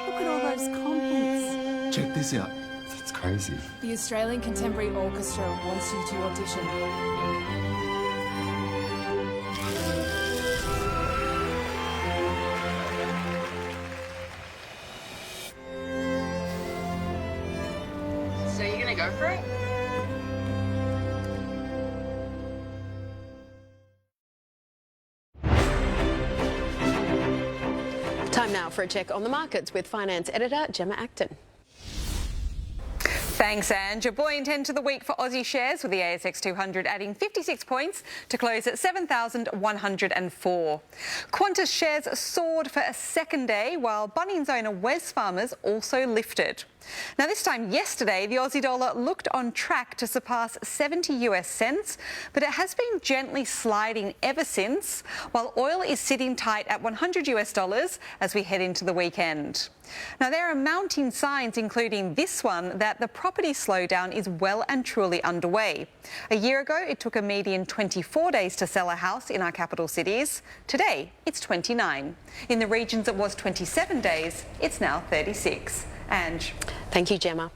Look at all those comments. Check this out. It's crazy. The Australian Contemporary Orchestra wants you to audition. So you're gonna go for it? Time now for a check on the markets with finance editor Gemma Acton. Thanks, Ange. A buoyant end to the week for Aussie shares, with the ASX 200 adding 56 points to close at 7,104. Qantas shares soared for a second day, while Bunnings owner Wesfarmers also lifted. Now, this time yesterday, the Aussie dollar looked on track to surpass 70 US cents, but it has been gently sliding ever since, while oil is sitting tight at 100 US dollars as we head into the weekend. Now, there are mounting signs, including this one, that the property slowdown is well and truly underway. A year ago, it took a median 24 days to sell a house in our capital cities. Today, it's 29. In the regions it was 27 days, it's now 36. Ange. Thank you, Gemma.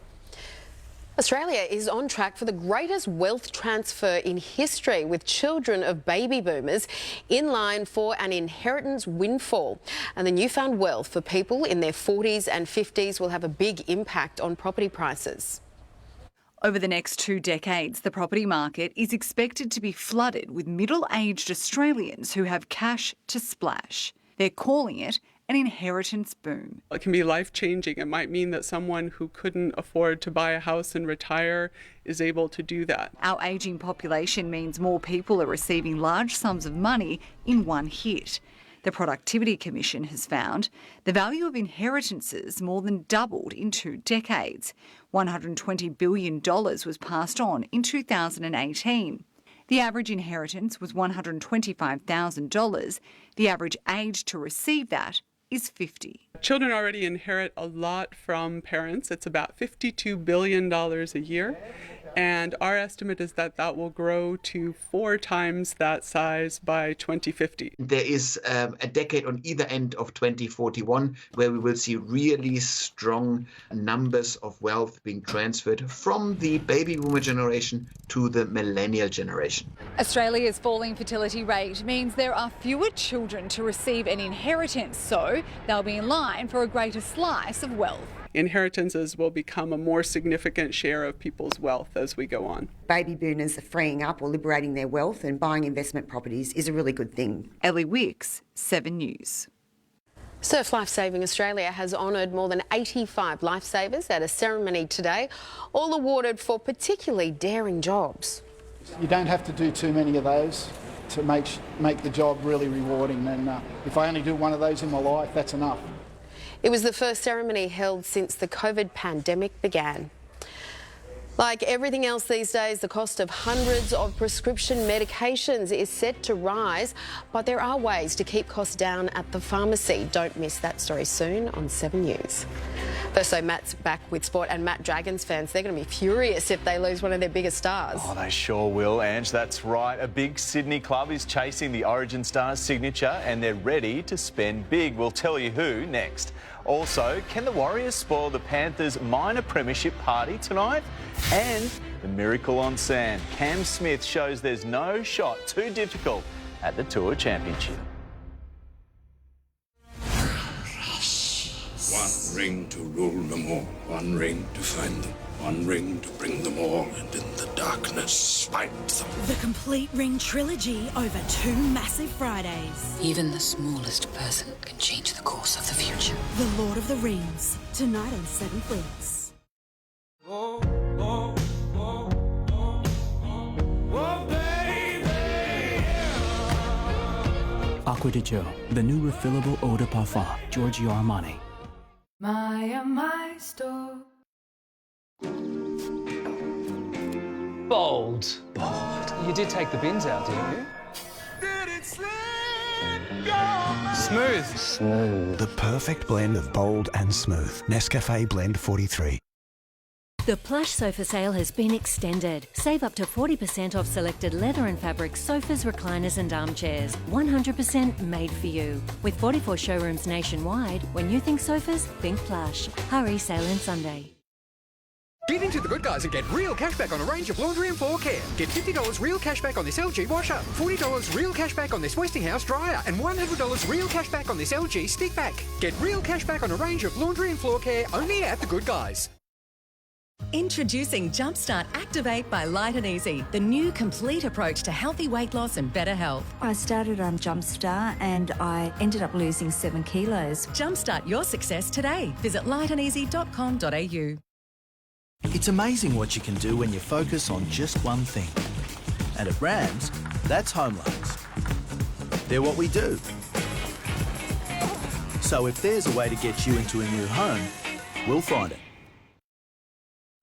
Australia is on track for the greatest wealth transfer in history, with children of baby boomers in line for an inheritance windfall. And the newfound wealth for people in their 40s and 50s will have a big impact on property prices. Over the next 2 decades, the property market is expected to be flooded with middle-aged Australians who have cash to splash. They're calling it an inheritance boom. It can be life-changing. It might mean that someone who couldn't afford to buy a house and retire is able to do that. Our ageing population means more people are receiving large sums of money in one hit. The Productivity Commission has found the value of inheritances more than doubled in 2 decades. $120 billion was passed on in 2018. The average inheritance was $125,000. The average age to receive that is 50. Children already inherit a lot from parents. It's about $52 billion a year. And our estimate is that that will grow to 4 times that size by 2050. There is a decade on either end of 2041 where we will see really strong numbers of wealth being transferred from the baby boomer generation to the millennial generation. Australia's falling fertility rate means there are fewer children to receive an inheritance, so they'll be in line for a greater slice of wealth. Inheritances will become a more significant share of people's wealth as we go on. Baby boomers are freeing up or liberating their wealth, and buying investment properties is a really good thing. Ellie Wicks, 7 News. Surf Lifesaving Australia has honoured more than 85 lifesavers at a ceremony today, all awarded for particularly daring jobs. You don't have to do too many of those to make the job really rewarding, and if I only do one of those in my life, that's enough. It was the first ceremony held since the COVID pandemic began. Like everything else these days, the cost of hundreds of prescription medications is set to rise, but there are ways to keep costs down at the pharmacy. Don't miss that story soon on 7 News. First, so Matt's back with sport, and Matt, Dragons fans, they're going to be furious if they lose one of their biggest stars. Oh, they sure will, Ange. That's right. A big Sydney club is chasing the Origin star's signature, and they're ready to spend big. We'll tell you who next. Also, can the Warriors spoil the Panthers' minor premiership party tonight? And the miracle on sand. Cam Smith shows there's no shot too difficult at the Tour Championship. 1. ring to rule them all, one ring to find them, one ring to bring them all, and in the darkness fight them. The complete ring trilogy over 2 massive Fridays. Even the smallest person can change the course of the future. The Lord of the Rings, tonight on 7 Flicks. Acqua di Gio, the new refillable eau de parfum, Giorgio Armani. My store. Bold. You did take the bins out, didn't you? Smooth. The perfect blend of bold and smooth. Nescafe Blend 43. The plush sofa sale has been extended. Save up to 40% off selected leather and fabric sofas, recliners and armchairs. 100% made for you. With 44 showrooms nationwide, when you think sofas, think plush. Hurry, sale ends Sunday. Get into the Good Guys and get real cashback on a range of laundry and floor care. Get $50 real cashback on this LG washer, $40 real cashback on this Westinghouse dryer, and $100 real cashback on this LG stick vac. Get real cashback on a range of laundry and floor care only at the Good Guys. Introducing Jumpstart Activate by Light and Easy, the new complete approach to healthy weight loss and better health. I started on Jumpstart and I ended up losing 7 kilos. Jumpstart your success today. Visit lightandeasy.com.au. It's amazing what you can do when you focus on just one thing. And at Rams, that's home loans. They're what we do. So if there's a way to get you into a new home, we'll find it.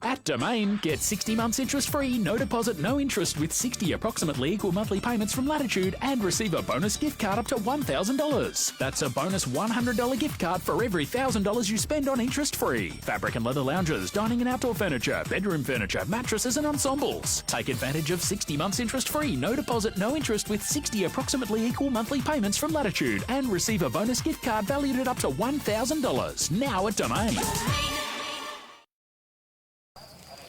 At Domain, get 60 months interest-free, no deposit, no interest with 60 approximately equal monthly payments from Latitude and receive a bonus gift card up to $1,000. That's a bonus $100 gift card for every $1,000 you spend on interest-free. Fabric and leather lounges, dining and outdoor furniture, bedroom furniture, mattresses and ensembles. Take advantage of 60 months interest-free, no deposit, no interest with 60 approximately equal monthly payments from Latitude and receive a bonus gift card valued at up to $1,000. Now at Domain.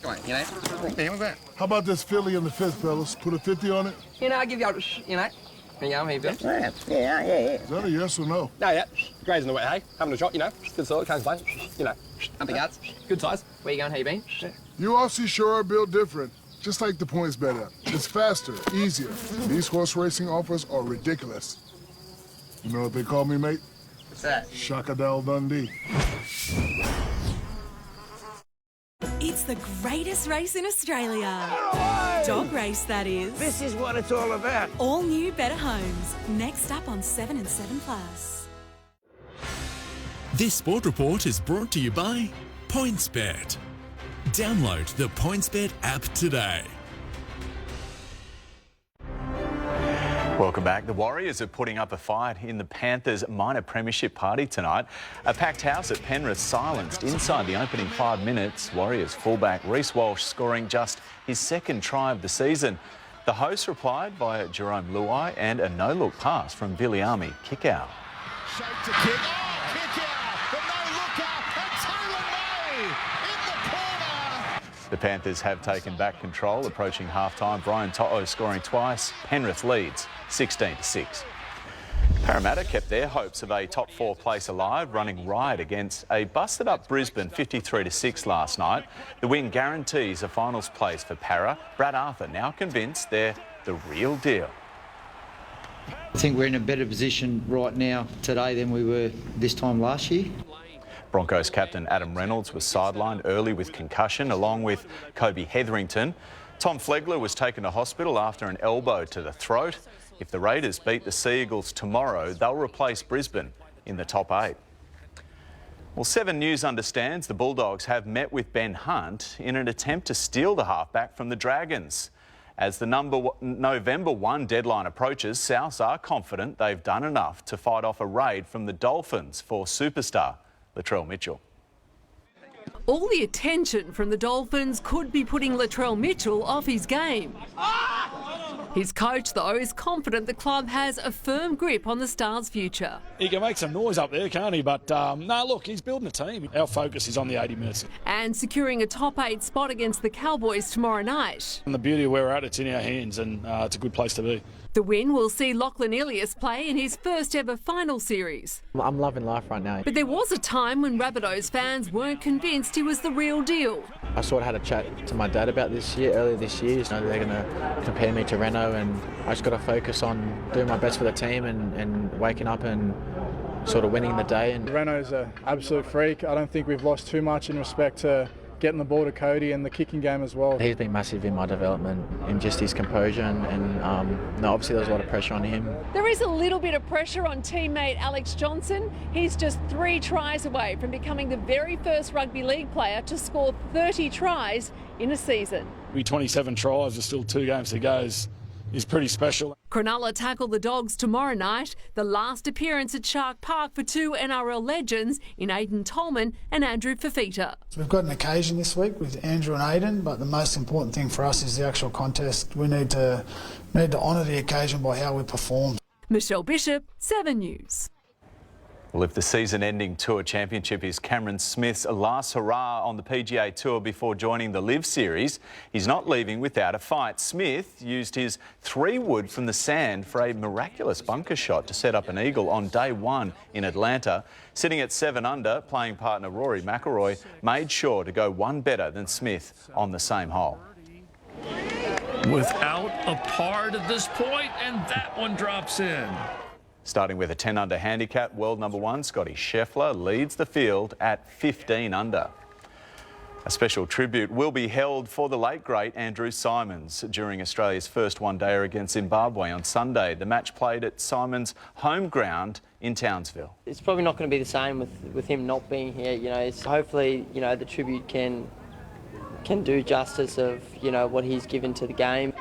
Come on, you know. What's that? How about this filly in the fifth, fellas? Put a 50 on it? You know, I'll give you, you know. You know, here you go. Yeah. Is that a yes or no? No, yeah. Grazing the wet hay, having a shot, you know. Good sort, can't complain. You know, nothing else. Good size. Where you going, how you been? You Aussie sure are built different. Just like the points bet app. It's faster, easier. These horse racing offers are ridiculous. You know what they call me, mate? What's that? Shakadal Dundee. It's the greatest race in Australia. Dog race, that is. This is what it's all about. All new, better homes. Next up on 7 and 7+. This Sport Report is brought to you by PointsBet. Download the PointsBet app today. Welcome back. The Warriors are putting up a fight in the Panthers' minor premiership party tonight. A packed house at Penrith silenced inside the opening 5 minutes. Warriors fullback Reece Walsh scoring just his second try of the season. The hosts replied via Jerome Luai and a no-look pass from Billy Army kick-out. Shape to kick. Oh, kick-out! The no-looker and Taylor May in the corner. The Panthers have taken back control, approaching half-time. Brian To'o scoring twice. Penrith leads 16-6. Parramatta kept their hopes of a top 4 place alive, running riot against a busted-up Brisbane 53-6 last night. The win guarantees a finals place for Para. Brad Arthur now convinced they're the real deal. I think we're in a better position right now today than we were this time last year. Broncos captain Adam Reynolds was sidelined early with concussion, along with Kobe Hetherington. Tom Flegler was taken to hospital after an elbow to the throat. If the Raiders beat the Sea Eagles tomorrow, they'll replace Brisbane in the top 8. Well, 7 News understands the Bulldogs have met with Ben Hunt in an attempt to steal the halfback from the Dragons. As the November 1 deadline approaches, Souths are confident they've done enough to fight off a raid from the Dolphins for superstar Latrell Mitchell. All the attention from the Dolphins could be putting Latrell Mitchell off his game. His coach, though, is confident the club has a firm grip on the Stars' future. He can make some noise up there, can't he? But, no, look, he's building a team. Our focus is on the 80 minutes. And securing a top 8 spot against the Cowboys tomorrow night. And the beauty of where we're at, it's in our hands, and it's a good place to be. The win will see Lachlan Ilias play in his first ever final series. I'm loving life right now. But there was a time when Rabbitohs fans weren't convinced he was the real deal. I sort of had a chat to my dad about earlier this year. They're going to compare me to Renault, and I just got to focus on doing my best for the team and waking up and sort of winning the day. And Renault's an absolute freak. I don't think we've lost too much in respect to getting the ball to Cody and the kicking game as well. He's been massive in my development, in just his composure, and obviously there was a lot of pressure on him. There is a little bit of pressure on teammate Alex Johnson. He's just 3 tries away from becoming the very first rugby league player to score 30 tries in a season. 27 tries, there's still 2 games to go, is pretty special. Cronulla tackle the Dogs tomorrow night, the last appearance at Shark Park for 2 NRL legends in Aidan Tolman and Andrew Fafita. We've got an occasion this week with Andrew and Aidan, but the most important thing for us is the actual contest. We need to honour the occasion by how we perform. Michelle Bishop, 7 News. Well, if the season-ending Tour Championship is Cameron Smith's last hurrah on the PGA Tour before joining the Live Series, he's not leaving without a fight. Smith used his 3-wood from the sand for a miraculous bunker shot to set up an eagle on day 1 in Atlanta. Sitting at 7 under, playing partner Rory McIlroy made sure to go 1 better than Smith on the same hole. Without a par to this point, and that one drops in. Starting with a 10 under handicap, world number 1 Scotty Scheffler leads the field at 15 under. A special tribute will be held for the late great Andrew Symonds during Australia's first one-dayer against Zimbabwe on Sunday. The match played at Symonds' home ground in Townsville. It's probably not going to be the same with him not being here. Hopefully, the tribute can do justice of what he's given to the game.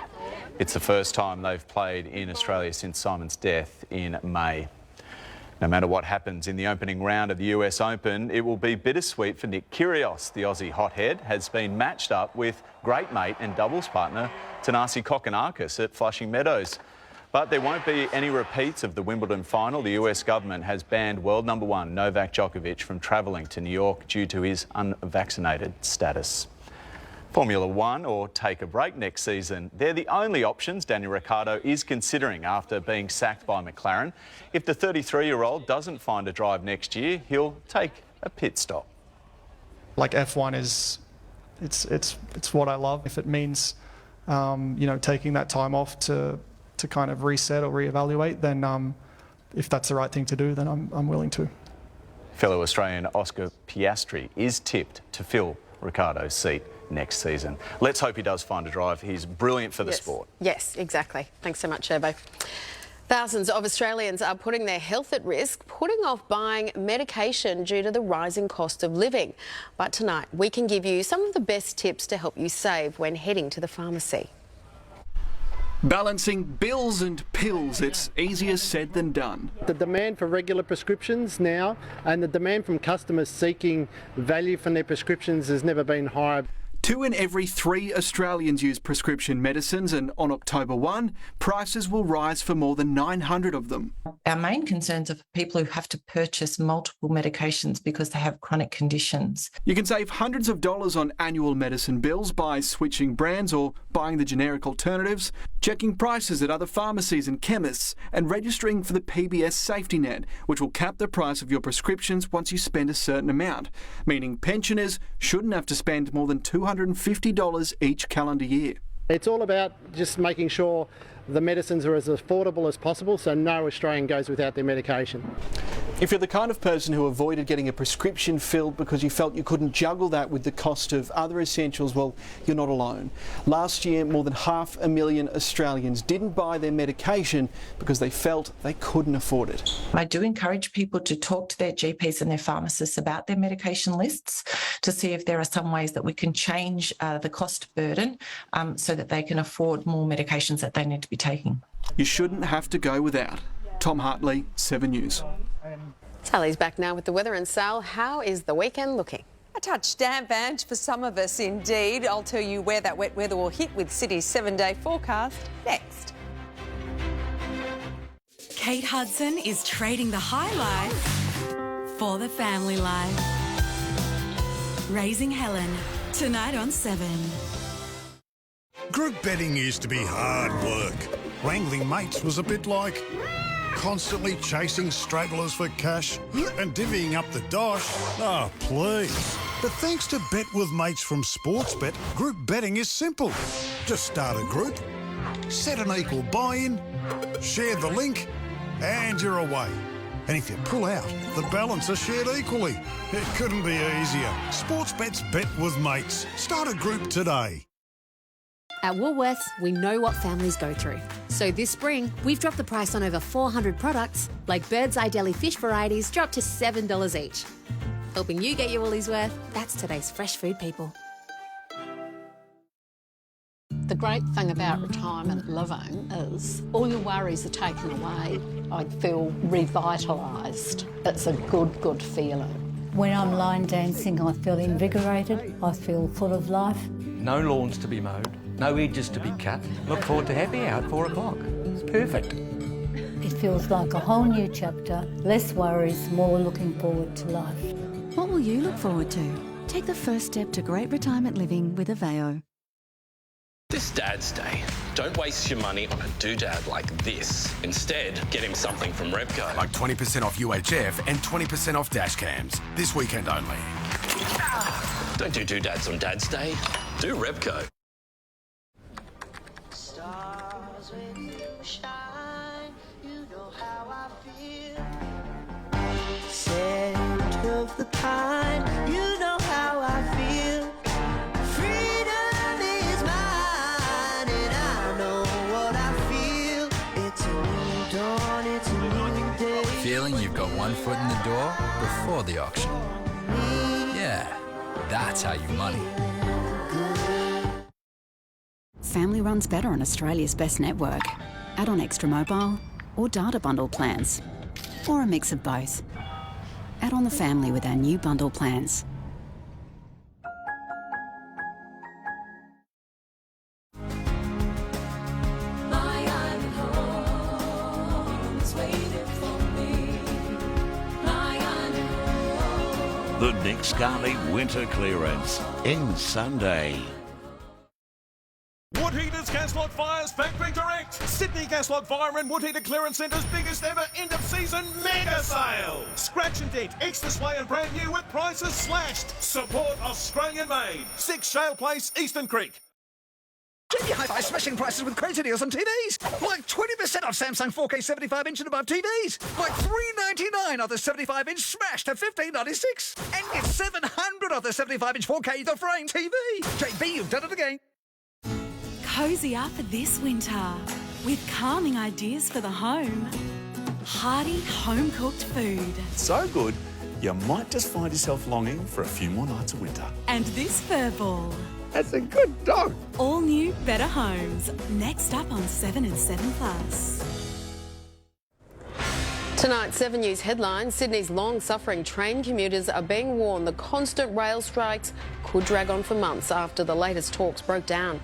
It's the first time they've played in Australia since Symonds' death in May. No matter what happens in the opening round of the US Open, it will be bittersweet for Nick Kyrgios. The Aussie hothead has been matched up with great mate and doubles partner Thanasi Kokkinakis at Flushing Meadows. But there won't be any repeats of the Wimbledon final. The US government has banned world number 1 Novak Djokovic from travelling to New York due to his unvaccinated status. Formula 1 or take a break next season. They're the only options Daniel Ricciardo is considering after being sacked by McLaren. If the 33-year-old doesn't find a drive next year, he'll take a pit stop. Like F1 it's what I love. If it means, taking that time off to kind of reset or reevaluate, then if that's the right thing to do, then I'm willing to. Fellow Australian Oscar Piastri is tipped to fill Ricciardo's seat next season. Let's hope he does find a drive. He's brilliant for the sport. Yes, exactly. Thanks so much, Erbo. Thousands of Australians are putting their health at risk, putting off buying medication due to the rising cost of living. But tonight, we can give you some of the best tips to help you save when heading to the pharmacy. Balancing bills and pills, it's easier said than done. The demand for regular prescriptions now and the demand from customers seeking value from their prescriptions has never been higher. 2 in every 3 Australians use prescription medicines, and on October 1, prices will rise for more than 900 of them. Our main concerns are for people who have to purchase multiple medications because they have chronic conditions. You can save hundreds of dollars on annual medicine bills by switching brands or buying the generic alternatives, checking prices at other pharmacies and chemists, and registering for the PBS safety net, which will cap the price of your prescriptions once you spend a certain amount, meaning pensioners shouldn't have to spend more than $250 each calendar year. It's all about just making sure the medicines are as affordable as possible so no Australian goes without their medication. If you're the kind of person who avoided getting a prescription filled because you felt you couldn't juggle that with the cost of other essentials, well, you're not alone. Last year, more than 500,000 Australians didn't buy their medication because they felt they couldn't afford it. I do encourage people to talk to their GPs and their pharmacists about their medication lists to see if there are some ways that we can change the cost burden so that they can afford more medications that they need to be taking. You shouldn't have to go without. Tom Hartley, 7 News. Sally's back now with the weather. And Sal, how is the weekend looking? A touch damp, Ange, for some of us indeed. I'll tell you where that wet weather will hit with City's 7-day forecast next. Kate Hudson is trading the high life for the family life. Raising Helen, tonight on 7. Group betting used to be hard work. Wrangling mates was a bit like constantly chasing stragglers for cash and divvying up the dosh. Oh, please. But thanks to Bet with Mates from Sportsbet, group betting is simple. Just start a group, set an equal buy-in, share the link, and you're away. And if you pull out, the balance is shared equally. It couldn't be easier. Sportsbet's Bet with Mates. Start a group today. At Woolworths, we know what families go through. So this spring, we've dropped the price on over 400 products, like Bird's Eye Deli fish varieties dropped to $7 each. Helping you get your Woolies worth, that's today's fresh food people. The great thing about retirement living is all your worries are taken away. I feel revitalised. It's a good feeling. When I'm line dancing, I feel invigorated. I feel full of life. No lawns to be mowed, no edges to be cut. Look forward to happy hour at 4 o'clock. It's perfect. It feels like a whole new chapter. Less worries, more looking forward to life. What will you look forward to? Take the first step to great retirement living with Aveo. This Dad's Day, don't waste your money on a doodad like this. Instead, get him something from Repco. Like 20% off UHF and 20% off dash cams. This weekend only. Don't do doodads on Dad's Day. Do Repco. Stars when you shine, you know how I feel. Scent of the pine, you know how I feel. Freedom is mine, and I know what I feel. It's a new dawn, it's a new day. Feeling you've got one foot in the door before the auction. Yeah, that's how you money. Family runs better on Australia's best network. Add on extra mobile or data bundle plans, or a mix of both. Add on the family with our new bundle plans. The Nick Scarley Winter Clearance ends Sunday. Woodheater's Gaslog Fires Factory Direct. Sydney Gaslog Fire and Woodheater Clearance Centre's biggest ever end of season mega sale. Scratch and dent, extra sway and brand new with prices slashed. Support Australian made. 6 Shale Place, Eastern Creek. Junior Hi-Fi smashing prices with crazy deals on TVs. Like 20% off Samsung 4K 75-inch and above TVs. Like $399 off the 75-inch smashed to $15.96. And get $700 off the 75-inch 4K The Frame TV. JB, you've done it again. Cozy up this winter with calming ideas for the home. Hearty home-cooked food. So good, you might just find yourself longing for a few more nights of winter. And this furball. That's a good dog. All new, better homes. Next up on 7 and 7+. Tonight's 7 News headlines. Sydney's long-suffering train commuters are being warned the constant rail strikes could drag on for months after the latest talks broke down.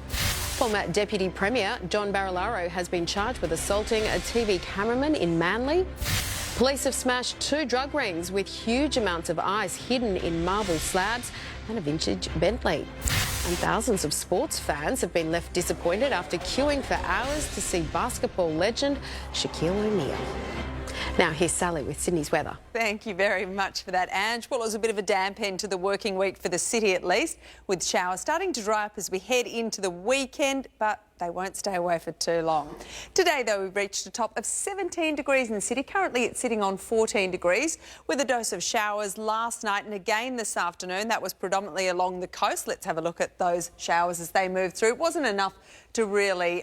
Former Deputy Premier John Barilaro has been charged with assaulting a TV cameraman in Manly. Police have smashed 2 drug rings with huge amounts of ice hidden in marble slabs and a vintage Bentley. And thousands of sports fans have been left disappointed after queuing for hours to see basketball legend Shaquille O'Neal. Now, here's Sally with Sydney's weather. Thank you very much for that, Ange. Well, it was a bit of a damp end to the working week for the city at least, with showers starting to dry up as we head into the weekend, but they won't stay away for too long. Today, though, we've reached a top of 17 degrees in the city. Currently, it's sitting on 14 degrees with a dose of showers last night and again this afternoon. That was predominantly along the coast. Let's have a look at those showers as they moved through. It wasn't enough to really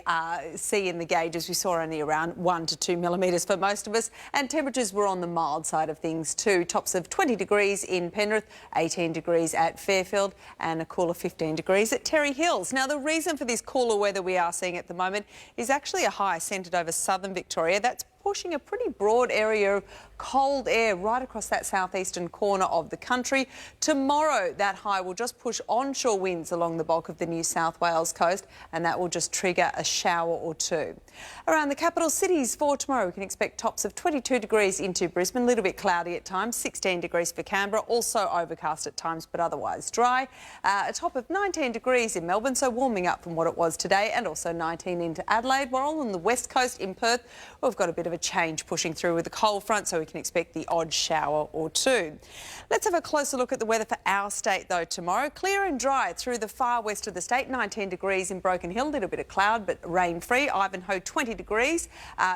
see in the gauges. We saw only around 1 to 2 millimetres for most of us, and temperatures were on the mild side of things too. Tops of 20 degrees in Penrith, 18 degrees at Fairfield, and a cooler 15 degrees at Terry Hills. Now, the reason for this cooler weather we are seeing at the moment is actually a high centred over southern Victoria. That's pushing a pretty broad area of cold air right across that southeastern corner of the country. Tomorrow, that high will just push onshore winds along the bulk of the New South Wales coast, and that will just trigger a shower or two. Around the capital cities for tomorrow, we can expect tops of 22 degrees into Brisbane, a little bit cloudy at times, 16 degrees for Canberra, also overcast at times but otherwise dry. A top of 19 degrees in Melbourne, so warming up from what it was today, and also 19 into Adelaide. While on the west coast in Perth, we've got a bit of a change pushing through with the cold front, so we can expect the odd shower or two. Let's have a closer look at the weather for our state though tomorrow. Clear and dry through the far west of the state, 19 degrees in Broken Hill, a little bit of cloud but rain-free. Ivanhoe 20 degrees,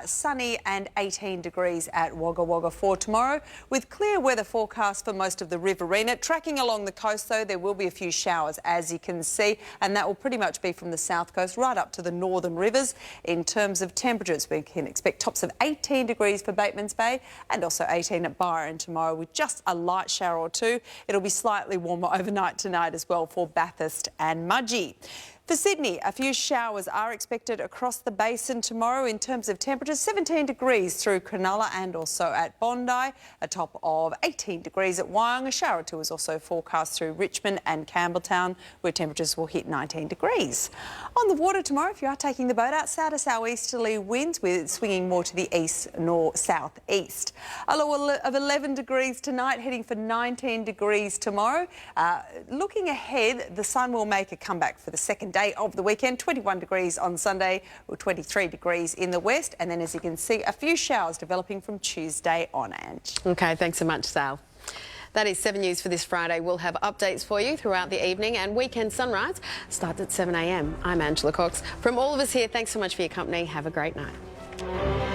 sunny and 18 degrees at Wagga Wagga for tomorrow, with clear weather forecast for most of the Riverina. Tracking along the coast though, there will be a few showers as you can see, and that will pretty much be from the south coast right up to the northern rivers. In terms of temperatures, we can expect tops of 18 degrees for Batemans Bay and also 18 at Byron tomorrow, with just a light shower or two. It'll be slightly warmer overnight tonight as well for Bathurst and Mudgee. For Sydney, a few showers are expected across the basin tomorrow. In terms of temperatures, 17 degrees through Cronulla and also at Bondi, a top of 18 degrees at Wyong. A shower or two is also forecast through Richmond and Campbelltown, where temperatures will hit 19 degrees. On the water tomorrow, if you are taking the boat out, south to southeasterly winds with swinging more to the east nor southeast. A low of 11 degrees tonight, heading for 19 degrees tomorrow. Looking ahead, the sun will make a comeback for the second day of the weekend. 21 degrees on Sunday, or 23 degrees in the west, and then as you can see, a few showers developing from Tuesday on, Ange. OK, thanks so much, Sal. That is 7 News for this Friday. We'll have updates for you throughout the evening, and Weekend Sunrise starts at 7 a.m. I'm Angela Cox. From all of us here, thanks so much for your company. Have a great night.